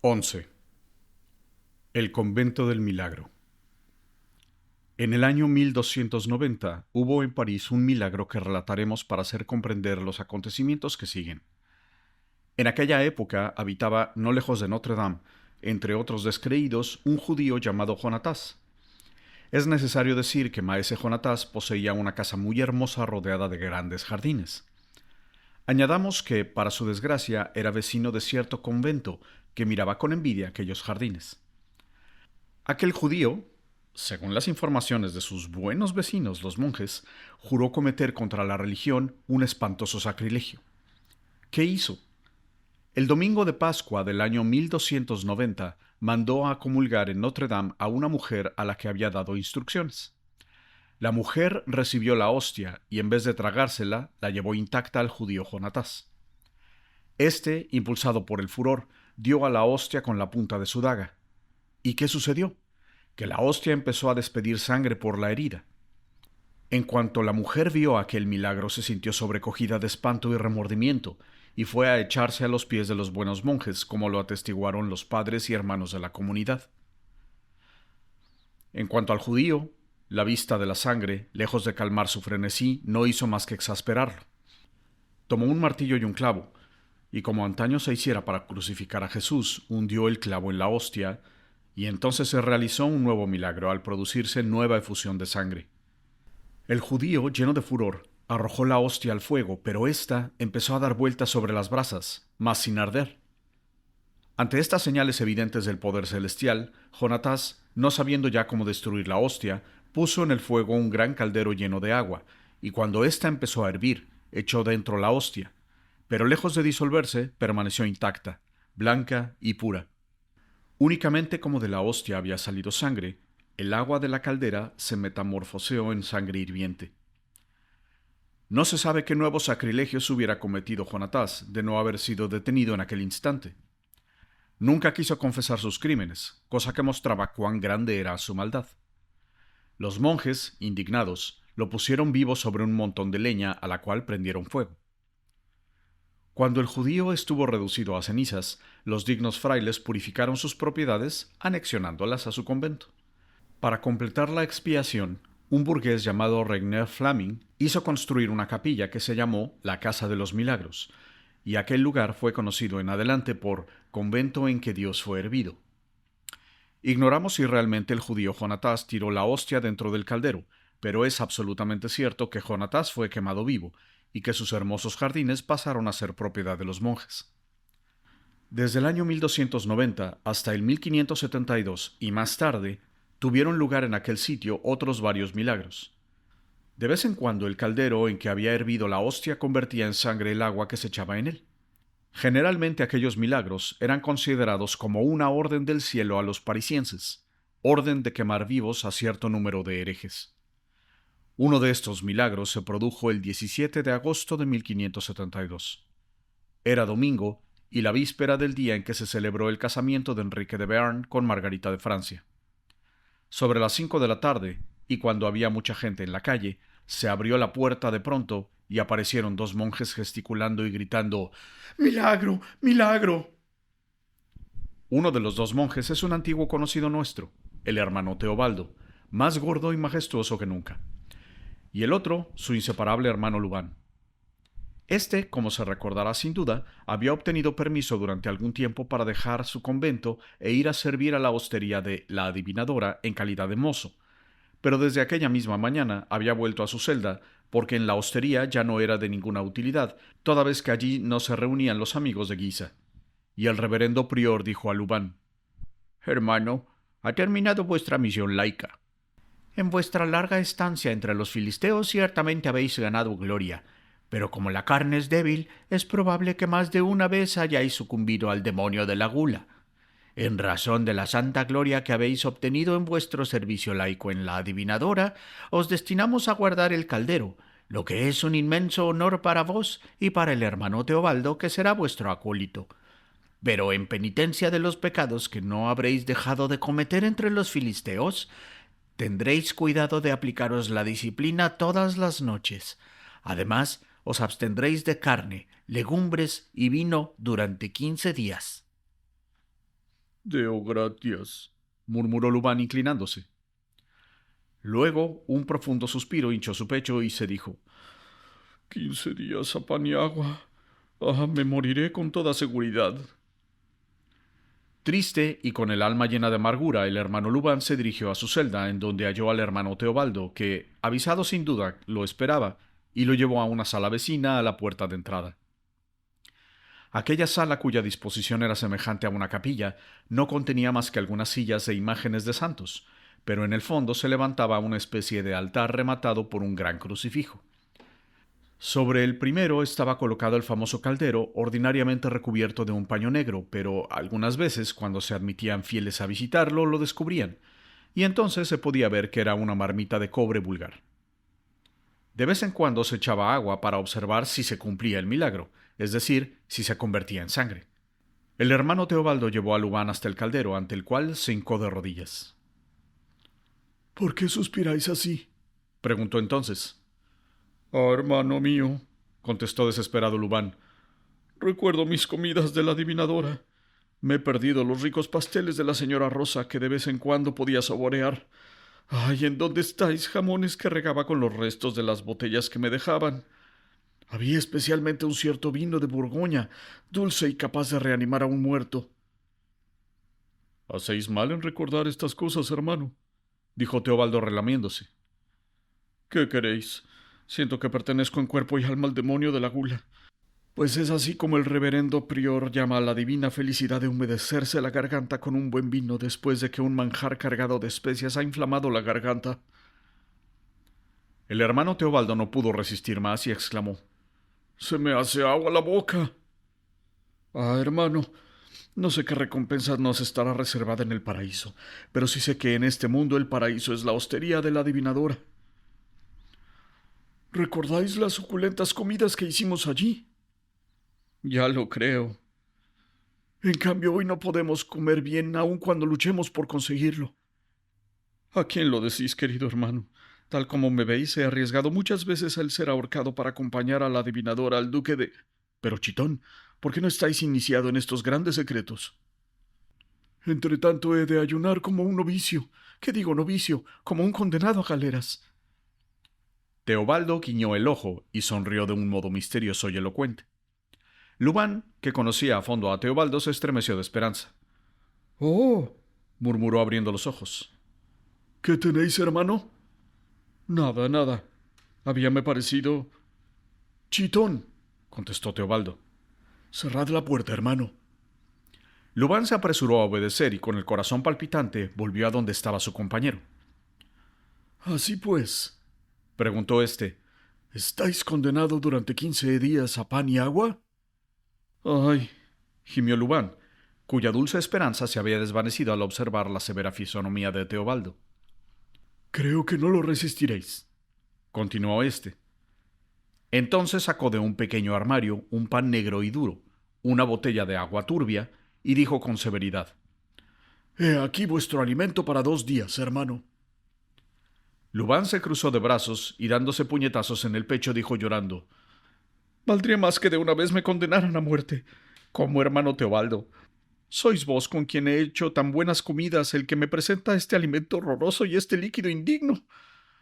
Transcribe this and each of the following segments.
11. El Convento del Milagro. En el año 1290 hubo en París un milagro que relataremos para hacer comprender los acontecimientos que siguen. En aquella época habitaba, no lejos de Notre Dame, entre otros descreídos, un judío llamado Jonatás. Es necesario decir que maese Jonatás poseía una casa muy hermosa rodeada de grandes jardines. Añadamos que, para su desgracia, era vecino de cierto convento que miraba con envidia aquellos jardines. Aquel judío, según las informaciones de sus buenos vecinos los monjes, juró cometer contra la religión un espantoso sacrilegio. ¿Qué hizo? El domingo de Pascua del año 1290 mandó a comulgar en Notre Dame a una mujer a la que había dado instrucciones. La mujer recibió la hostia y en vez de tragársela, la llevó intacta al judío Jonatás. Este, impulsado por el furor, dio a la hostia con la punta de su daga. ¿Y qué sucedió? Que la hostia empezó a despedir sangre por la herida. En cuanto la mujer vio aquel milagro, se sintió sobrecogida de espanto y remordimiento, y fue a echarse a los pies de los buenos monjes, como lo atestiguaron los padres y hermanos de la comunidad. En cuanto al judío, la vista de la sangre, lejos de calmar su frenesí, no hizo más que exasperarlo. Tomó un martillo y un clavo, y como antaño se hiciera para crucificar a Jesús, hundió el clavo en la hostia, y entonces se realizó un nuevo milagro al producirse nueva efusión de sangre. El judío, lleno de furor, arrojó la hostia al fuego, pero ésta empezó a dar vueltas sobre las brasas, mas sin arder. Ante estas señales evidentes del poder celestial, Jonatás, no sabiendo ya cómo destruir la hostia, puso en el fuego un gran caldero lleno de agua, y cuando ésta empezó a hervir, echó dentro la hostia, pero lejos de disolverse, permaneció intacta, blanca y pura. Únicamente como de la hostia había salido sangre, el agua de la caldera se metamorfoseó en sangre hirviente. No se sabe qué nuevos sacrilegios hubiera cometido Jonatás de no haber sido detenido en aquel instante. Nunca quiso confesar sus crímenes, cosa que mostraba cuán grande era su maldad. Los monjes, indignados, lo pusieron vivo sobre un montón de leña a la cual prendieron fuego. Cuando el judío estuvo reducido a cenizas, los dignos frailes purificaron sus propiedades, anexionándolas a su convento. Para completar la expiación, un burgués llamado Regner Flaming hizo construir una capilla que se llamó la Casa de los Milagros, y aquel lugar fue conocido en adelante por Convento en que Dios fue hervido. Ignoramos si realmente el judío Jonatás tiró la hostia dentro del caldero, pero es absolutamente cierto que Jonatás fue quemado vivo, y que sus hermosos jardines pasaron a ser propiedad de los monjes. Desde el año 1290 hasta el 1572 y más tarde, tuvieron lugar en aquel sitio otros varios milagros. De vez en cuando el caldero en que había hervido la hostia convertía en sangre el agua que se echaba en él. Generalmente aquellos milagros eran considerados como una orden del cielo a los parisienses, orden de quemar vivos a cierto número de herejes. Uno de estos milagros se produjo el 17 de agosto de 1572. Era domingo y la víspera del día en que se celebró el casamiento de Enrique de Bearn con Margarita de Francia. Sobre las 5 de la tarde, y cuando había mucha gente en la calle, se abrió la puerta de pronto y aparecieron dos monjes gesticulando y gritando «¡Milagro! ¡Milagro!». Uno de los dos monjes es un antiguo conocido nuestro, el hermano Teobaldo, más gordo y majestuoso que nunca, y el otro, su inseparable hermano Lubán. Este, como se recordará sin duda, había obtenido permiso durante algún tiempo para dejar su convento e ir a servir a la hostería de la Adivinadora en calidad de mozo, pero desde aquella misma mañana había vuelto a su celda, porque en la hostería ya no era de ninguna utilidad, toda vez que allí no se reunían los amigos de Guisa. Y el reverendo prior dijo a Lubán: «Hermano, ha terminado vuestra misión laica. En vuestra larga estancia entre los filisteos ciertamente habéis ganado gloria, pero como la carne es débil, es probable que más de una vez hayáis sucumbido al demonio de la gula. En razón de la santa gloria que habéis obtenido en vuestro servicio laico en la Adivinadora, os destinamos a guardar el caldero, lo que es un inmenso honor para vos y para el hermano Teobaldo, que será vuestro acólito. Pero en penitencia de los pecados que no habréis dejado de cometer entre los filisteos, tendréis cuidado de aplicaros la disciplina todas las noches. Además, os abstendréis de carne, legumbres y vino durante 15 días. Deo gratias, murmuró Lubán inclinándose. Luego un profundo suspiro hinchó su pecho y se dijo: 15 días a pan y agua. Ah, me moriré con toda seguridad. Triste y con el alma llena de amargura, el hermano Lubán se dirigió a su celda, en donde halló al hermano Teobaldo, que, avisado sin duda, lo esperaba, y lo llevó a una sala vecina a la puerta de entrada. Aquella sala, cuya disposición era semejante a una capilla, no contenía más que algunas sillas e imágenes de santos, pero en el fondo se levantaba una especie de altar rematado por un gran crucifijo. Sobre el primero estaba colocado el famoso caldero, ordinariamente recubierto de un paño negro, pero algunas veces, cuando se admitían fieles a visitarlo, lo descubrían, y entonces se podía ver que era una marmita de cobre vulgar. De vez en cuando se echaba agua para observar si se cumplía el milagro, es decir, si se convertía en sangre. El hermano Teobaldo llevó a Lubán hasta el caldero, ante el cual se hincó de rodillas. ¿Por qué suspiráis así?, preguntó entonces. «Ah, hermano mío», contestó desesperado Lubán, «recuerdo mis comidas de la adivinadora. Me he perdido los ricos pasteles de la señora Rosa que de vez en cuando podía saborear. Ay, ¿en dónde estáis, jamones que regaba con los restos de las botellas que me dejaban? Había especialmente un cierto vino de Borgoña, dulce y capaz de reanimar a un muerto». «Hacéis mal en recordar estas cosas, hermano», dijo Teobaldo relamiéndose. «¿Qué queréis? Siento que pertenezco en cuerpo y alma al demonio de la gula. Pues es así como el reverendo prior llama a la divina felicidad de humedecerse la garganta con un buen vino después de que un manjar cargado de especias ha inflamado la garganta». El hermano Teobaldo no pudo resistir más y exclamó: «Se me hace agua la boca». «Ah, hermano, no sé qué recompensa nos estará reservada en el paraíso, pero sí sé que en este mundo el paraíso es la hostería de la adivinadora». «¿Recordáis las suculentas comidas que hicimos allí?». «Ya lo creo». «En cambio, hoy no podemos comer bien, aun cuando luchemos por conseguirlo». «¿A quién lo decís, querido hermano? Tal como me veis, he arriesgado muchas veces el ser ahorcado para acompañar a la adivinadora al duque de... Pero, Chitón, ¿por qué no estáis iniciado en estos grandes secretos?». «Entre tanto he de ayunar como un novicio. ¿Qué digo novicio? Como un condenado a galeras». Teobaldo guiñó el ojo y sonrió de un modo misterioso y elocuente. Lubán, que conocía a fondo a Teobaldo, se estremeció de esperanza. «Oh», murmuró abriendo los ojos. «¿Qué tenéis, hermano?». «Nada, nada. Habíame parecido...». «Chitón», contestó Teobaldo. «Cerrad la puerta, hermano». Lubán se apresuró a obedecer y con el corazón palpitante volvió a donde estaba su compañero. «Así pues», preguntó éste, «¿estáis condenado durante 15 días a pan y agua?». «Ay», gimió Lubán, cuya dulce esperanza se había desvanecido al observar la severa fisonomía de Teobaldo. «Creo que no lo resistiréis», continuó éste. Entonces sacó de un pequeño armario un pan negro y duro, una botella de agua turbia, y dijo con severidad: «He aquí vuestro alimento para 2 días, hermano». Lubán se cruzó de brazos y dándose puñetazos en el pecho dijo llorando: «Valdría más que de una vez me condenaran a muerte. ¿Cómo, hermano Teobaldo? Sois vos con quien he hecho tan buenas comidas el que me presenta este alimento horroroso y este líquido indigno.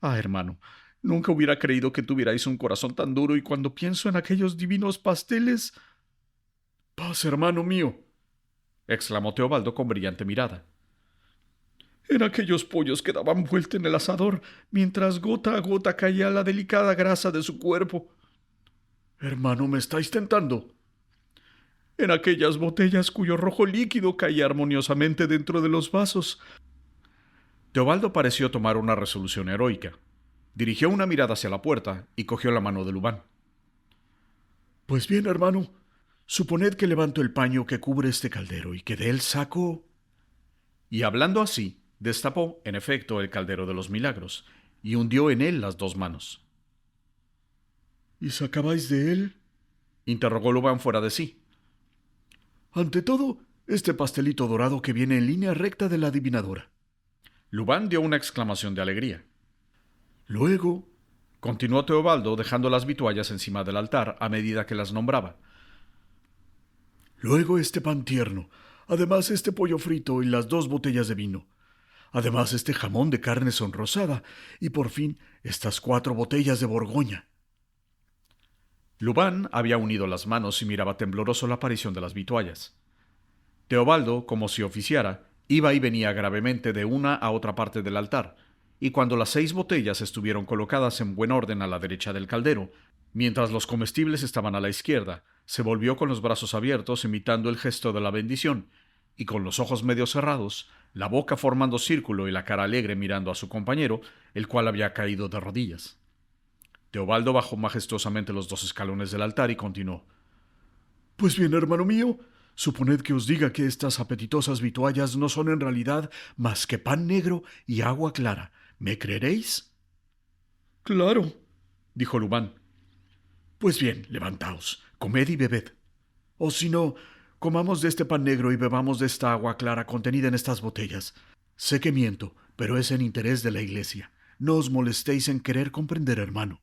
Ah, hermano, nunca hubiera creído que tuvierais un corazón tan duro y cuando pienso en aquellos divinos pasteles...». «Paz, hermano mío», exclamó Teobaldo con brillante mirada. «En aquellos pollos que daban vuelta en el asador, mientras gota a gota caía la delicada grasa de su cuerpo». «Hermano, ¿me estáis tentando?». «En aquellas botellas cuyo rojo líquido caía armoniosamente dentro de los vasos». Teobaldo pareció tomar una resolución heroica. Dirigió una mirada hacia la puerta y cogió la mano de Lubán. «Pues bien, hermano, suponed que levanto el paño que cubre este caldero y que de él saco...». Y hablando así, destapó, en efecto, el caldero de los milagros y hundió en él las 2 manos. «¿Y sacabais de él?», interrogó Lubán fuera de sí. «Ante todo, este pastelito dorado que viene en línea recta de la adivinadora». Lubán dio una exclamación de alegría. «Luego», continuó Teobaldo dejando las vituallas encima del altar a medida que las nombraba, «luego este pan tierno, Además, este pollo frito y las 2 botellas de vino. Además, este jamón de carne sonrosada. Y por fin, estas 4 botellas de Borgoña. Lubán había unido las manos y miraba tembloroso la aparición de las vituallas. Teobaldo, como si oficiara, iba y venía gravemente de una a otra parte del altar, y cuando las 6 botellas estuvieron colocadas en buen orden a la derecha del caldero, mientras los comestibles estaban a la izquierda, se volvió con los brazos abiertos imitando el gesto de la bendición, y con los ojos medio cerrados, la boca formando círculo y la cara alegre mirando a su compañero, el cual había caído de rodillas. Teobaldo bajó majestuosamente los 2 escalones del altar y continuó. Pues bien, hermano mío, suponed que os diga que estas apetitosas vituallas no son en realidad más que pan negro y agua clara. ¿Me creeréis? Claro, dijo Lubán. Pues bien, levantaos, comed y bebed. O si no, comamos de este pan negro y bebamos de esta agua clara contenida en estas botellas. Sé que miento, pero es en interés de la Iglesia. No os molestéis en querer comprender, hermano.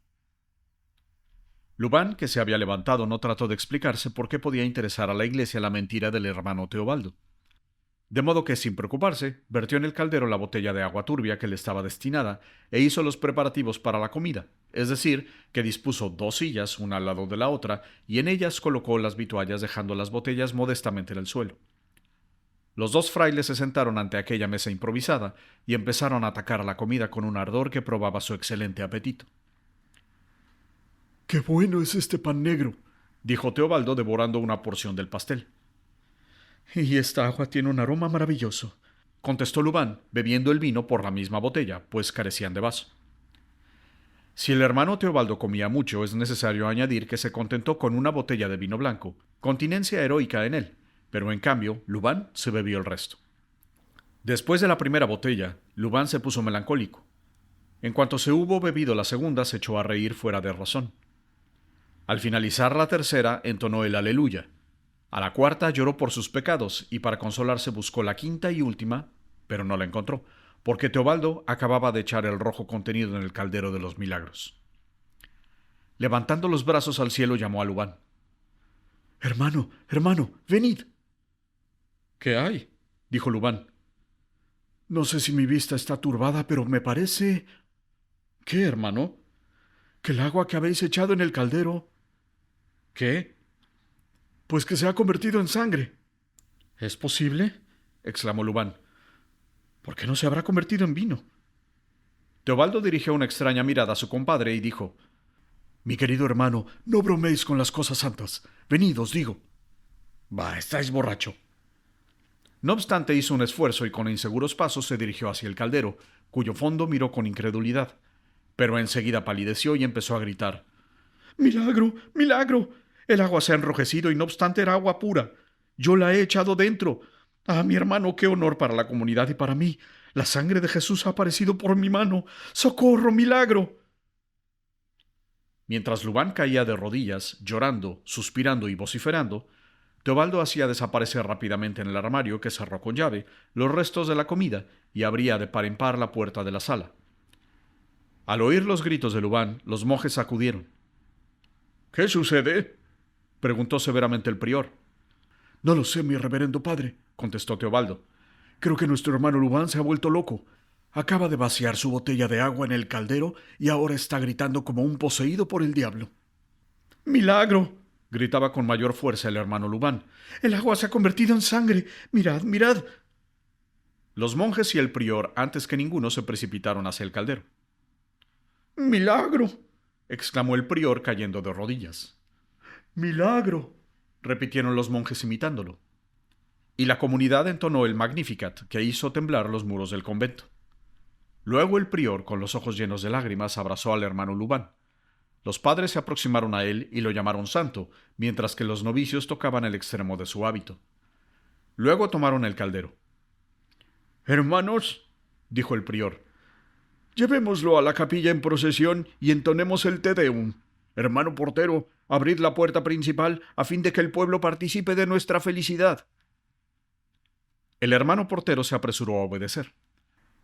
Lubán, que se había levantado, no trató de explicarse por qué podía interesar a la Iglesia la mentira del hermano Teobaldo. De modo que, sin preocuparse, vertió en el caldero la botella de agua turbia que le estaba destinada e hizo los preparativos para la comida, es decir, que dispuso 2 sillas, una al lado de la otra, y en ellas colocó las vituallas dejando las botellas modestamente en el suelo. Los 2 frailes se sentaron ante aquella mesa improvisada y empezaron a atacar a la comida con un ardor que probaba su excelente apetito. ¡Qué bueno es este pan negro!, dijo Teobaldo devorando una porción del pastel. Y esta agua tiene un aroma maravilloso, contestó Lubán, bebiendo el vino por la misma botella, pues carecían de vaso. Si el hermano Teobaldo comía mucho, es necesario añadir que se contentó con una botella de vino blanco, continencia heroica en él, pero en cambio Lubán se bebió el resto. Después de la primera botella, Lubán se puso melancólico. En cuanto se hubo bebido la segunda, se echó a reír fuera de razón. Al finalizar la tercera, entonó el aleluya. A la cuarta lloró por sus pecados y para consolarse buscó la quinta y última, pero no la encontró, porque Teobaldo acababa de echar el rojo contenido en el caldero de los milagros. Levantando los brazos al cielo, llamó a Lubán. «Hermano, hermano, venid». «¿Qué hay?», dijo Lubán. «No sé si mi vista está turbada, pero me parece...» «¿Qué, hermano?». «Que el agua que habéis echado en el caldero...» «¿Qué?». «Pues que se ha convertido en sangre». «¿Es posible?», exclamó Lubán. «¿Por qué no se habrá convertido en vino?». Teobaldo dirigió una extraña mirada a su compadre y dijo: «Mi querido hermano, no bromeéis con las cosas santas. Venid, os digo». «Bah, estáis borracho». No obstante, hizo un esfuerzo y con inseguros pasos se dirigió hacia el caldero, cuyo fondo miró con incredulidad. Pero enseguida palideció y empezó a gritar: «¡Milagro! ¡Milagro! El agua se ha enrojecido y no obstante era agua pura. Yo la he echado dentro. Ah, mi hermano, qué honor para la comunidad y para mí. La sangre de Jesús ha aparecido por mi mano. ¡Socorro, milagro!». Mientras Lubán caía de rodillas, llorando, suspirando y vociferando, Teobaldo hacía desaparecer rápidamente en el armario, que cerró con llave, los restos de la comida y abría de par en par la puerta de la sala. Al oír los gritos de Lubán, los monjes acudieron. «¿Qué sucede?», preguntó severamente el prior. «No lo sé, mi reverendo padre», contestó Teobaldo. «Creo que nuestro hermano Lubán se ha vuelto loco. Acaba de vaciar su botella de agua en el caldero y ahora está gritando como un poseído por el diablo». «¡Milagro!», gritaba con mayor fuerza el hermano Lubán. «El agua se ha convertido en sangre. Mirad, mirad». Los monjes y el prior, antes que ninguno, se precipitaron hacia el caldero. «¡Milagro!», exclamó el prior cayendo de rodillas. «¡Milagro!», repitieron los monjes imitándolo. Y la comunidad entonó el Magnificat, que hizo temblar los muros del convento. Luego el prior, con los ojos llenos de lágrimas, abrazó al hermano Lubán. Los padres se aproximaron a él y lo llamaron santo, mientras que los novicios tocaban el extremo de su hábito. Luego tomaron el caldero. «Hermanos», dijo el prior, «llevémoslo a la capilla en procesión y entonemos el Te Deum. Hermano portero, abrid la puerta principal a fin de que el pueblo participe de nuestra felicidad». El hermano portero se apresuró a obedecer.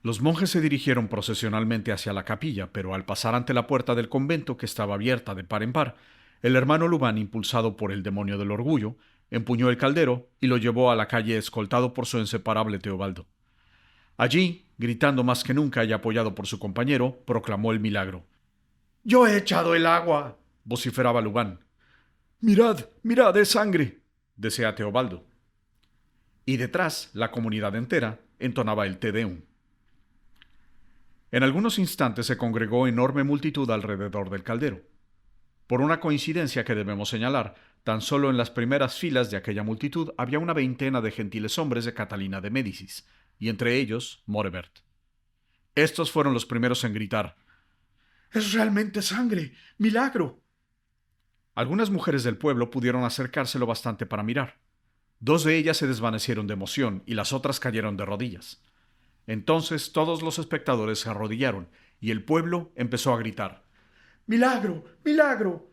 Los monjes se dirigieron procesionalmente hacia la capilla, pero al pasar ante la puerta del convento, que estaba abierta de par en par, el hermano Lubán, impulsado por el demonio del orgullo, empuñó el caldero y lo llevó a la calle escoltado por su inseparable Teobaldo. Allí, gritando más que nunca y apoyado por su compañero, proclamó el milagro. «¡Yo he echado el agua!», vociferaba Lubán. «Mirad, mirad, es sangre», decía Teobaldo. Y detrás, la comunidad entera entonaba el Te Deum. En algunos instantes se congregó enorme multitud alrededor del caldero. Por una coincidencia que debemos señalar, tan solo en las primeras filas de aquella multitud había una veintena de gentiles hombres de Catalina de Médicis, y entre ellos Morebert. Estos fueron los primeros en gritar: «¡Es realmente sangre! ¡Milagro!». Algunas mujeres del pueblo pudieron acercarse lo bastante para mirar. 2 de ellas se desvanecieron de emoción y las otras cayeron de rodillas. Entonces todos los espectadores se arrodillaron y el pueblo empezó a gritar: «¡Milagro! ¡Milagro!».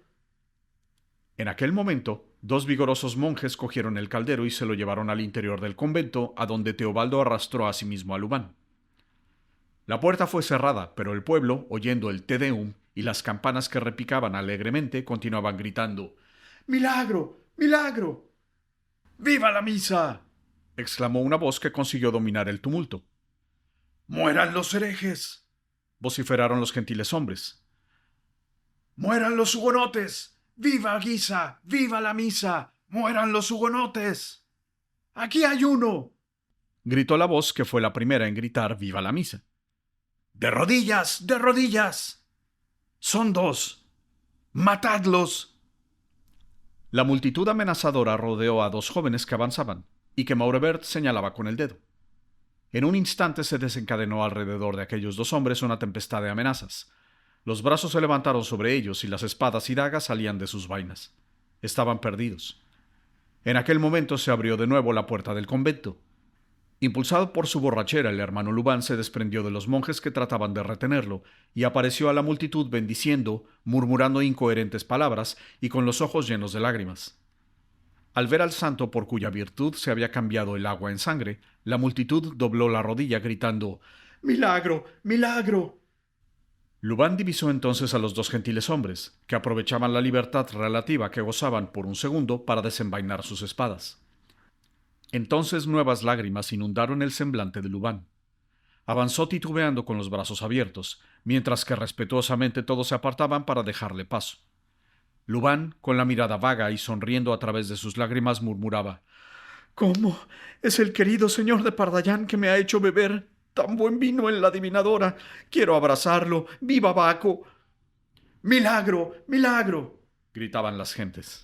En aquel momento, 2 vigorosos monjes cogieron el caldero y se lo llevaron al interior del convento, a donde Teobaldo arrastró a sí mismo a Lubán. La puerta fue cerrada, pero el pueblo, oyendo el Te Deum y las campanas que repicaban alegremente, continuaban gritando: «¡Milagro! ¡Milagro!». «¡Viva la misa!», exclamó una voz que consiguió dominar el tumulto. «¡Mueran los herejes!», vociferaron los gentiles hombres. «¡Mueran los hugonotes! ¡Viva Guisa! ¡Viva la misa! ¡Mueran los hugonotes! ¡Aquí hay uno!», gritó la voz que fue la primera en gritar «Viva la misa». «¡De rodillas! ¡De rodillas! Son 2. ¡Matadlos!». La multitud amenazadora rodeó a 2 jóvenes que avanzaban y que Maurebert señalaba con el dedo. En un instante se desencadenó alrededor de aquellos 2 hombres una tempestad de amenazas. Los brazos se levantaron sobre ellos y las espadas y dagas salían de sus vainas. Estaban perdidos. En aquel momento se abrió de nuevo la puerta del convento. Impulsado por su borrachera, el hermano Lubán se desprendió de los monjes que trataban de retenerlo y apareció a la multitud bendiciendo, murmurando incoherentes palabras y con los ojos llenos de lágrimas. Al ver al santo por cuya virtud se había cambiado el agua en sangre, la multitud dobló la rodilla gritando: «¡Milagro! ¡Milagro!». Lubán divisó entonces a los 2 gentiles hombres, que aprovechaban la libertad relativa que gozaban por un segundo para desenvainar sus espadas. Entonces nuevas lágrimas inundaron el semblante de Lubán. Avanzó titubeando con los brazos abiertos, mientras que respetuosamente todos se apartaban para dejarle paso. Lubán, con la mirada vaga y sonriendo a través de sus lágrimas, murmuraba: «¿Cómo es el querido señor de Pardallán que me ha hecho beber tan buen vino en la adivinadora? Quiero abrazarlo. ¡Viva Baco!». «¡Milagro! ¡Milagro!», gritaban las gentes.